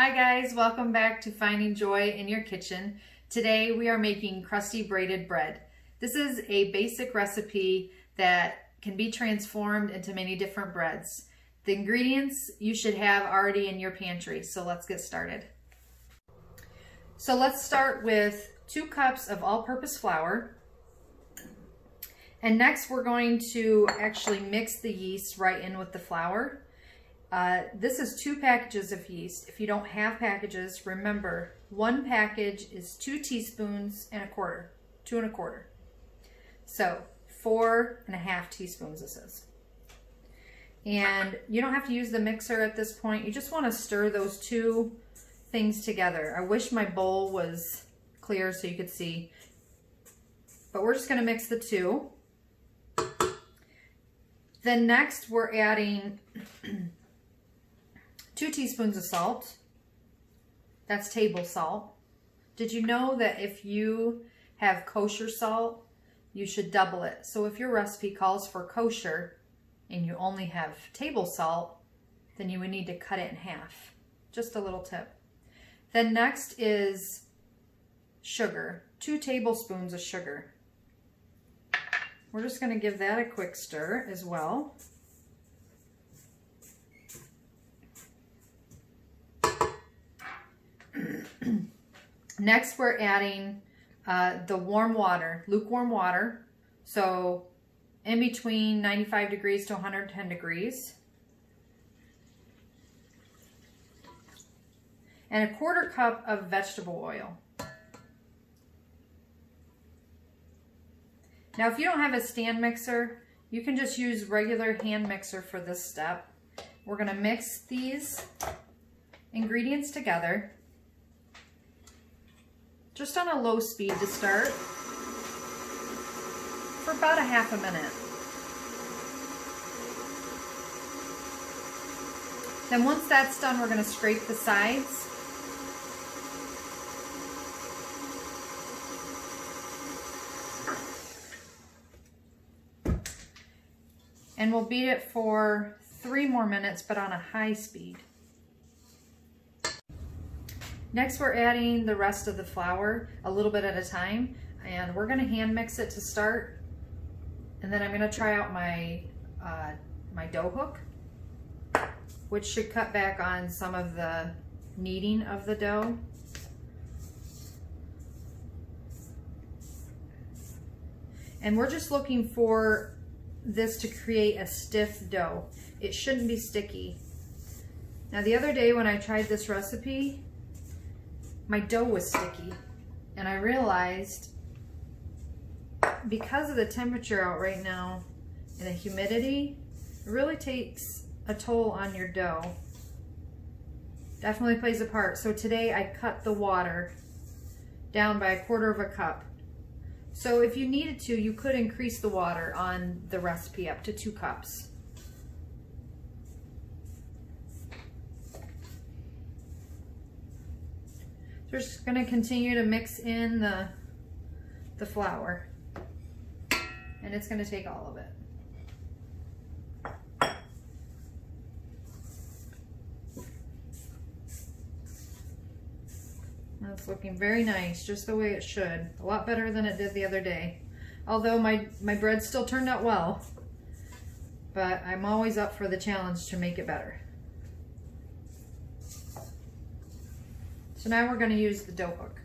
Hi guys, welcome back to Finding Joy in Your Kitchen. Today we are making crusty braided bread. This is a basic recipe that can be transformed into many different breads. The ingredients you should have already in your pantry, so let's get started. So let's start with 2 cups of all-purpose flour. And next we're going to actually mix the yeast right in with the flour. This is 2 packages of yeast. If you don't have packages, remember 1 package is 2 teaspoons and a quarter, 2 1/4. So 4 1/2 teaspoons this is. And you don't have to use the mixer at this point. You just want to stir those 2 things together. I wish my bowl was clear so you could see, but we're just going to mix the 2. Then next we're adding 2 teaspoons of salt. That's table salt. Did you know that if you have kosher salt, you should double it? So if your recipe calls for kosher and you only have table salt, then you would need to cut it in half. Just a little tip. Then next is sugar, 2 tablespoons of sugar. We're just going to give that a quick stir as well. Next we're adding the warm water, lukewarm water, so in between 95 degrees to 110 degrees. And a 1/4 cup of vegetable oil. Now if you don't have a stand mixer, you can just use regular hand mixer for this step. We're going to mix these ingredients together, just on a low speed to start, for about a half a minute. Then once that's done, we're going to scrape the sides. And we'll beat it for 3 more minutes, but on a high speed. Next, we're adding the rest of the flour a little bit at a time, and we're going to hand mix it to start. And then I'm going to try out my my dough hook, which should cut back on some of the kneading of the dough. And we're just looking for this to create a stiff dough. It shouldn't be sticky. Now the other day when I tried this recipe, my dough was sticky, and I realized because of the temperature out right now and the humidity, it really takes a toll on your dough. Definitely plays a part. So today I cut the water down by a 1/4 cup. So if you needed to, you could increase the water on the recipe up to 2 cups. So we're just going to continue to mix in the flour, and it's going to take all of it. That's looking very nice, just the way it should. A lot better than it did the other day. Although my bread still turned out well, but I'm always up for the challenge to make it better. So now we're going to use the dough hook.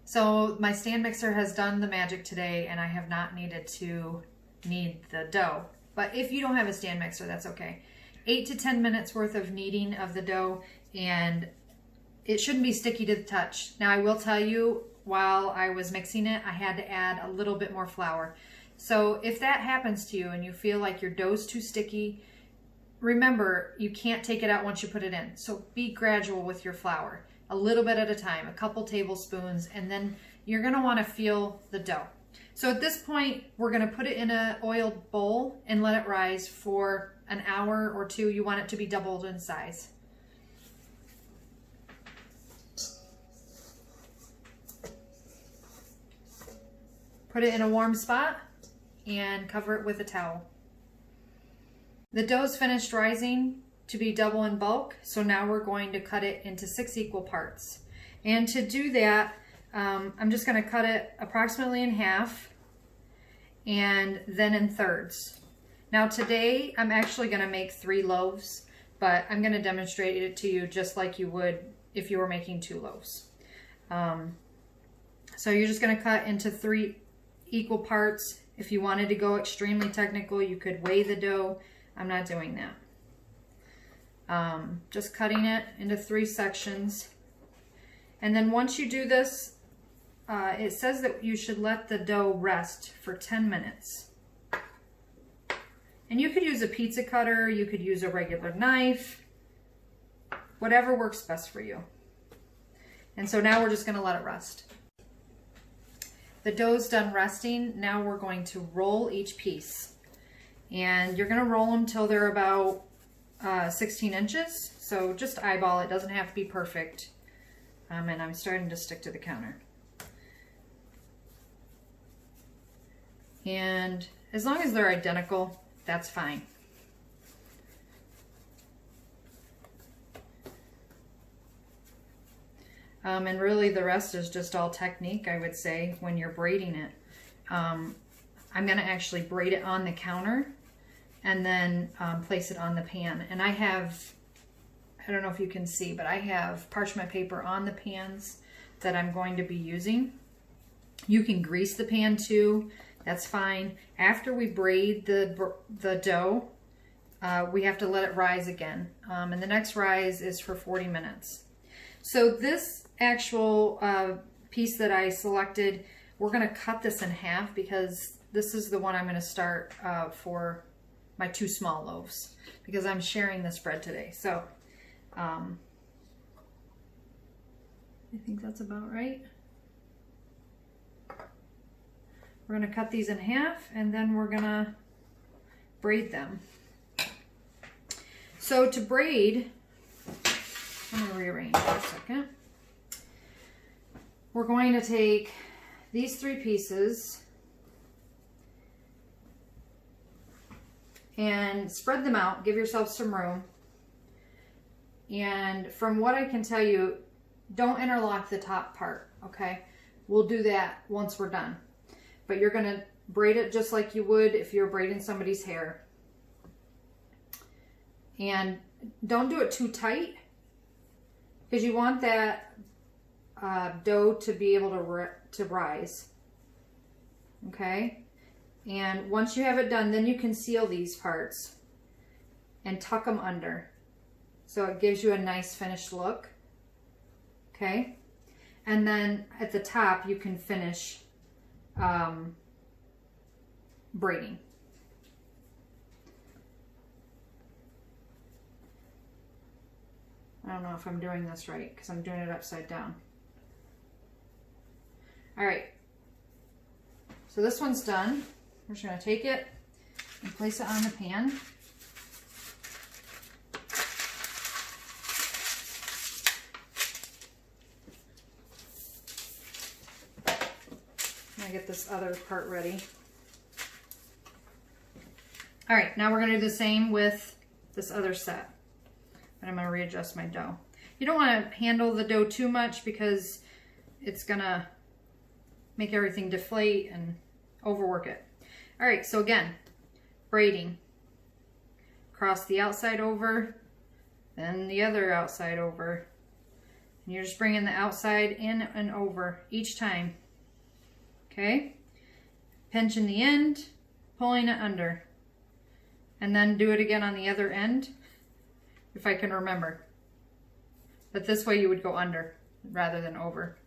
So my stand mixer has done the magic today, and I have not needed to knead the dough. But if you don't have a stand mixer, that's okay. 8 to 10 minutes worth of kneading of the dough, and it shouldn't be sticky to the touch. Now I will tell you, while I was mixing it, I had to add a little bit more flour. So if that happens to you and you feel like your dough's too sticky, remember, you can't take it out once you put it in. So be gradual with your flour, a little bit at a time, a couple tablespoons, and then you're going to want to feel the dough. So at this point, we're going to put it in an oiled bowl and let it rise for an hour or two. You want it to be doubled in size. Put it in a warm spot and cover it with a towel. The dough's finished rising to be double in bulk, so now we're going to cut it into 6 equal parts. And to do that, I'm just going to cut it approximately in half and then in thirds. Now today I'm actually going to make 3 loaves, but I'm going to demonstrate it to you just like you would if you were making 2 loaves. So you're just going to cut into 3 equal parts. If you wanted to go extremely technical, you could weigh the dough. I'm not doing that. Just cutting it into 3 sections. And then once you do this, it says that you should let the dough rest for 10 minutes. And you could use a pizza cutter, you could use a regular knife, whatever works best for you. And so now we're just going to let it rest. The dough's done resting. Now we're going to roll each piece. And you're going to roll them till they're about 16 inches. So just eyeball it. Doesn't have to be perfect. And I'm starting to stick to the counter. And as long as they're identical, that's fine. And really the rest is just all technique, I would say, when you're braiding it. I'm going to actually braid it on the counter and then place it on the pan. And I don't know if you can see, but I have parchment paper on the pans that I'm going to be using. You can grease the pan too, that's fine. After we braid the dough, we have to let it rise again. And the next rise is for 40 minutes. So this actual piece that I selected, we're going to cut this in half because this is the one I'm going to start for my 2 small loaves because I'm sharing this bread today. So I think that's about right. We're going to cut these in half and then we're going to braid them. So to braid, I'm going to rearrange for a second. We're going to take these 3 pieces and spread them out. Give yourself some room. And from what I can tell you, don't interlock the top part, okay? We'll do that once we're done. But you're going to braid it just like you would if you're braiding somebody's hair. And don't do it too tight because you want that dough to be able to rise. Okay? And once you have it done, then you can seal these parts and tuck them under. So it gives you a nice finished look. Okay? And then at the top, you can finish braiding. I don't know if I'm doing this right because I'm doing it upside down. All right, so this one's done. We're just going to take it and place it on the pan. I'm going to get this other part ready. All right, now we're going to do the same with this other set. And I'm going to readjust my dough. You don't want to handle the dough too much because it's going to make everything deflate and overwork it. All right, so again, braiding. Cross the outside over, then the other outside over. And you're just bringing the outside in and over each time. Okay? Pinching the end, pulling it under. And then do it again on the other end, if I can remember. But this way you would go under rather than over,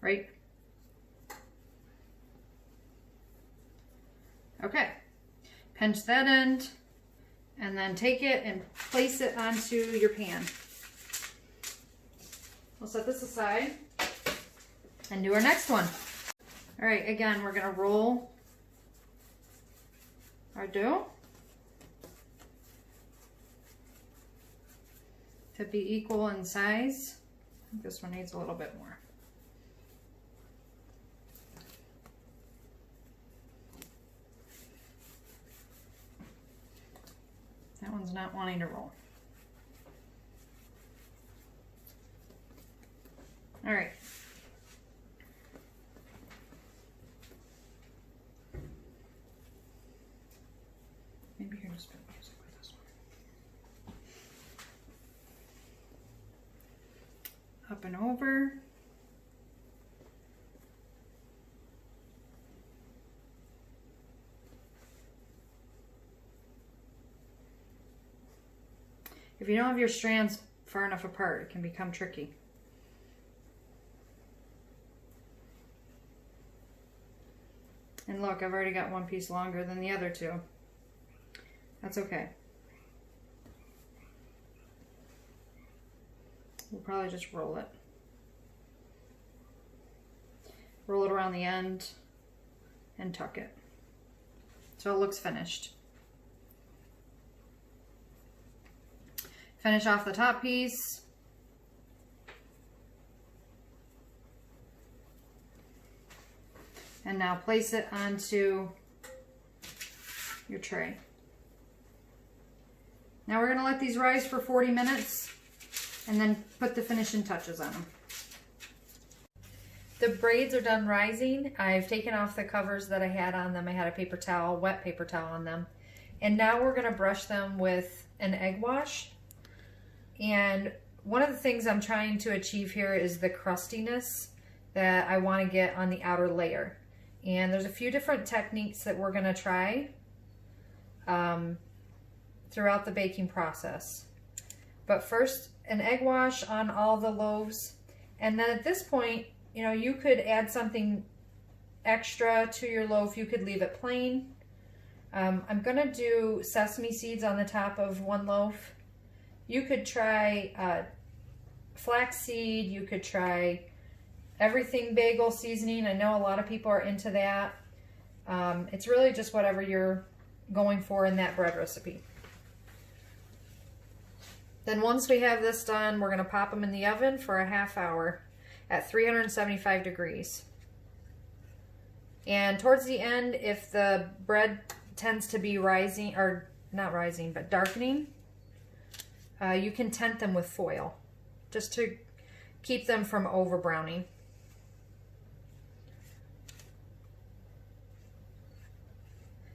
right? Okay, pinch that end and then take it and place it onto your pan. We'll set this aside and do our next one. All right, again, we're gonna roll our dough. to be equal in size. I think this one needs a little bit more. That one's not wanting to roll. All right. Maybe you're just put music with this one. Up and over. If you don't have your strands far enough apart, it can become tricky. And look, I've already got one piece longer than the other two. That's okay. We'll probably just roll it. Roll it around the end and tuck it. So it looks finished. Finish off the top piece. And now place it onto your tray. Now we're going to let these rise for 40 minutes and then put the finishing touches on them. The braids are done rising. I've taken off the covers that I had on them. I had a paper towel, wet paper towel on them. And now we're going to brush them with an egg wash. And one of the things I'm trying to achieve here is the crustiness that I want to get on the outer layer. And there's a few different techniques that we're going to try throughout the baking process. But first, an egg wash on all the loaves. And then at this point, you know, you could add something extra to your loaf. You could leave it plain. I'm going to do sesame seeds on the top of one loaf. You could try flaxseed. You could try everything bagel seasoning. I know a lot of people are into that. It's really just whatever you're going for in that bread recipe. Then once we have this done, we're going to pop them in the oven for a half hour at 375 degrees. And towards the end, if the bread tends to be rising, or not rising, but darkening, you can tent them with foil just to keep them from over browning.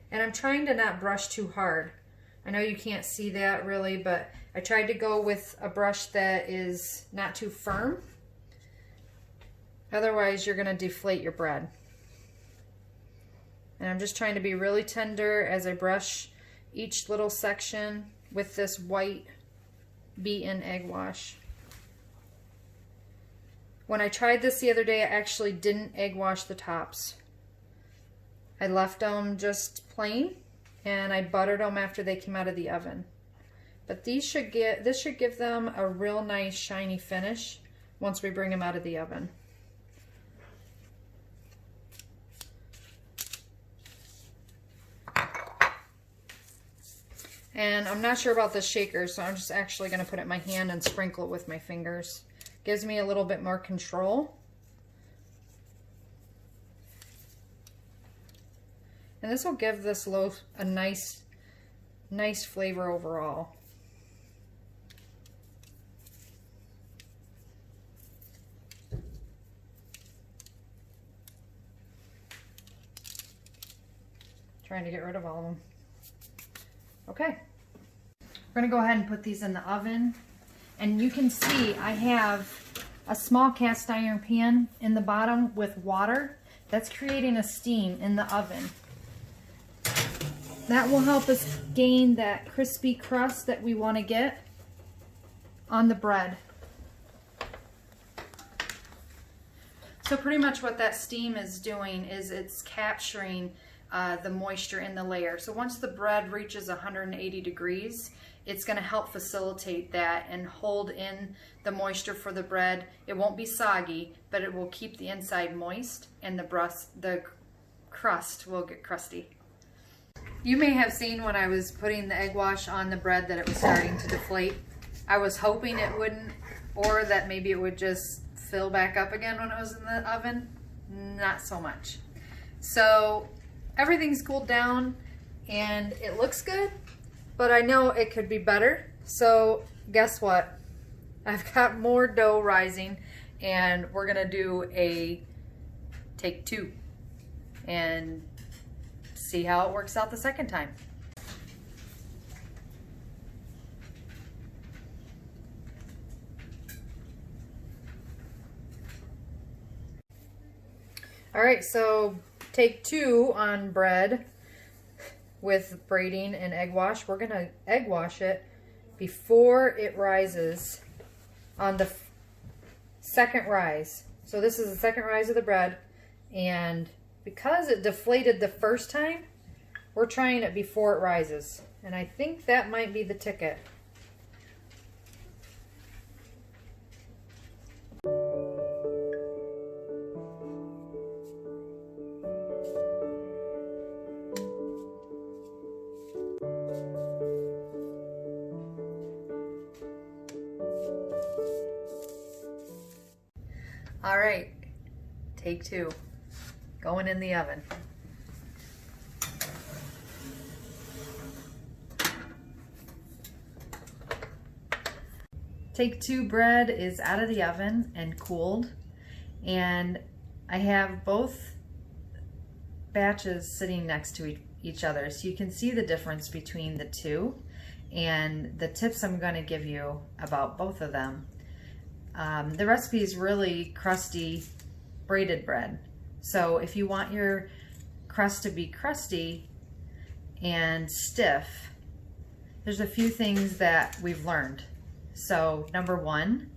And I'm trying to not brush too hard. I know you can't see that really, but I tried to go with a brush that is not too firm. Otherwise, you're going to deflate your bread. And I'm just trying to be really tender as I brush each little section with this white beaten egg wash. When I tried this the other day, I actually didn't egg wash the tops. I left them just plain, and I buttered them after they came out of the oven. But this should give them a real nice shiny finish once we bring them out of the oven. And I'm not sure about the shaker, so I'm just actually going to put it in my hand and sprinkle it with my fingers. Gives me a little bit more control. And this will give this loaf a nice flavor overall. Trying to get rid of all of them. Okay. We're going to go ahead and put these in the oven. And you can see I have a small cast iron pan in the bottom with water. That's creating a steam in the oven. That will help us gain that crispy crust that we want to get on the bread. So pretty much what that steam is doing is it's capturing the moisture in the layer. So once the bread reaches 180 degrees, it's going to help facilitate that and hold in the moisture for the bread. It won't be soggy, but it will keep the inside moist, and the crust will get crusty. You may have seen when I was putting the egg wash on the bread that it was starting to deflate. I was hoping it wouldn't, or that maybe it would just fill back up again when it was in the oven. Not so much. So everything's cooled down and it looks good, but I know it could be better. So guess what? I've got more dough rising, and we're gonna do a take 2 and see how it works out the second time. All right, so take 2 on bread with braiding and egg wash. We're gonna egg wash it before it rises on the second rise. So this is the second rise of the bread, and because it deflated the first time, we're trying it before it rises. And I think that might be the ticket. All right, take 2, going in the oven. Take 2 bread is out of the oven and cooled, and I have both batches sitting next to each other, so you can see the difference between the 2 and the tips I'm going to give you about both of them. The recipe is really crusty braided bread. So if you want your crust to be crusty and stiff, there's a few things that we've learned. So number 1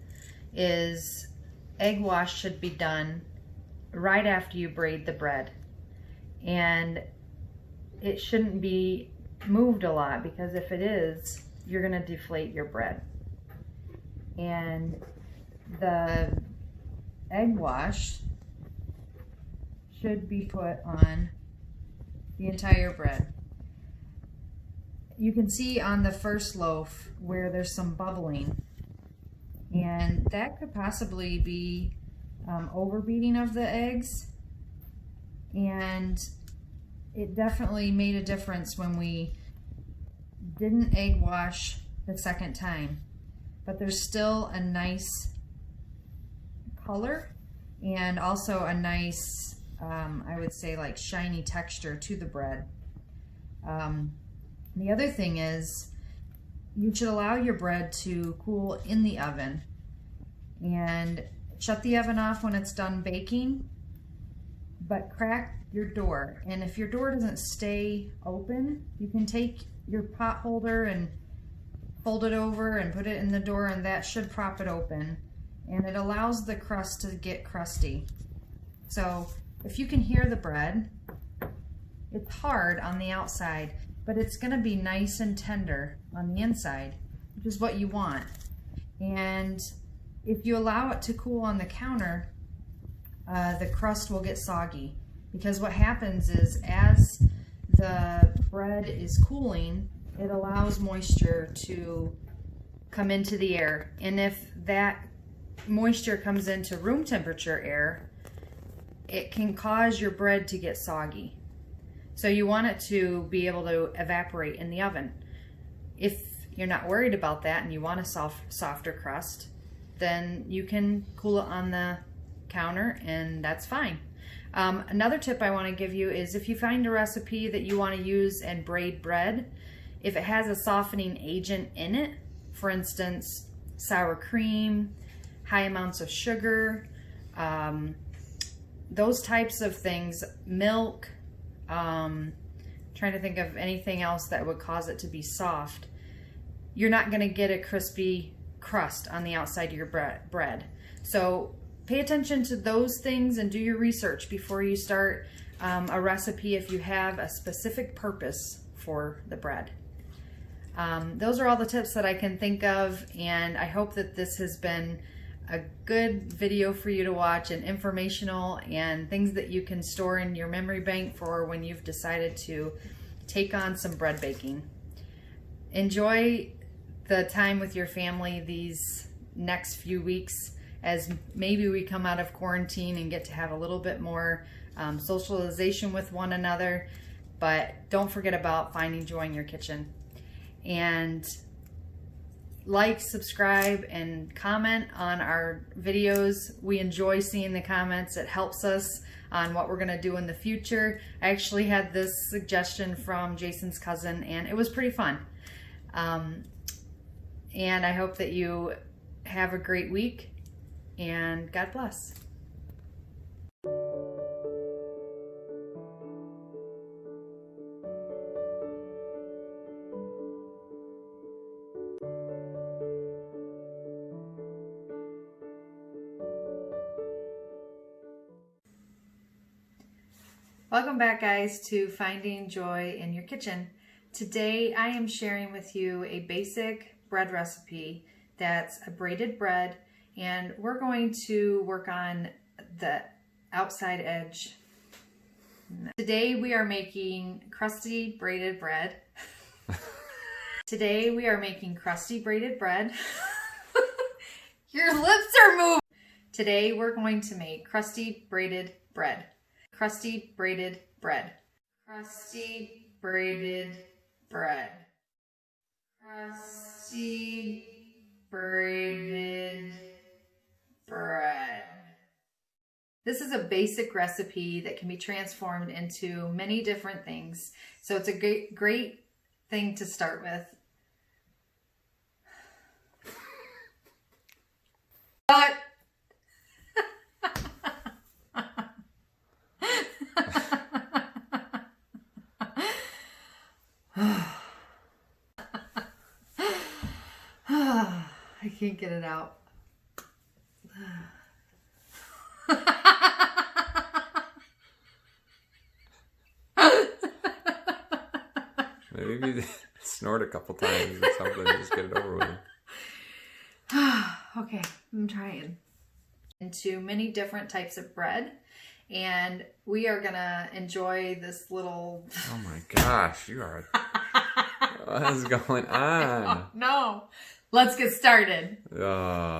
is egg wash should be done right after you braid the bread. And it shouldn't be moved a lot, because if it is, you're gonna deflate your bread. And the egg wash should be put on the entire bread. You can see on the first loaf where there's some bubbling, and that could possibly be overbeating of the eggs, and it definitely made a difference when we didn't egg wash the second time. But there's still a nice color and also a nice, I would say, like shiny texture to the bread. The other thing is, you should allow your bread to cool in the oven and shut the oven off when it's done baking, but crack your door. And if your door doesn't stay open, you can take your pot holder and fold it over and put it in the door, and that should prop it open, and it allows the crust to get crusty. So if you can hear the bread, it's hard on the outside, but it's gonna be nice and tender on the inside, which is what you want. And if you allow it to cool on the counter, the crust will get soggy, because what happens is, as the bread is cooling, it allows moisture to come into the air. And if that moisture comes into room temperature air, it can cause your bread to get soggy. So you want it to be able to evaporate in the oven. If you're not worried about that and you want a softer crust, then you can cool it on the counter, and that's fine. Another tip I want to give you is, if you find a recipe that you want to use and braid bread, if it has a softening agent in it, for instance, sour cream, high amounts of sugar, those types of things, milk, trying to think of anything else that would cause it to be soft, you're not going to get a crispy crust on the outside of your bread. So pay attention to those things and do your research before you start a recipe if you have a specific purpose for the bread. Those are all the tips that I can think of, and I hope that this has been a good video for you to watch, and informational, and things that you can store in your memory bank for when you've decided to take on some bread baking. Enjoy the time with your family these next few weeks, as maybe we come out of quarantine and get to have a little bit more socialization with one another. But don't forget about finding joy in your kitchen. And like, subscribe, and comment on our videos. We enjoy seeing the comments. It helps us on what we're gonna do in the future. I actually had this suggestion from Jason's cousin, and it was pretty fun. And I hope that you have a great week, and God bless. Welcome back, guys, to Finding Joy in Your Kitchen. Today I am sharing with you a basic bread recipe that's a braided bread, and we're going to work on the outside edge. Today we are making crusty braided bread. Today we are making crusty braided bread. Your lips are moving. Today we're going to make crusty braided bread. Crusty braided bread. Crusty braided bread. Crusty braided bread. This is a basic recipe that can be transformed into many different things. So it's a great thing to start with. But I can't get it out. Maybe you snort a couple times or something and just get it over with. Okay, I'm trying. Into many different types of bread, and we are gonna enjoy this little... Oh my gosh, you are... What is going on? No. Let's get started.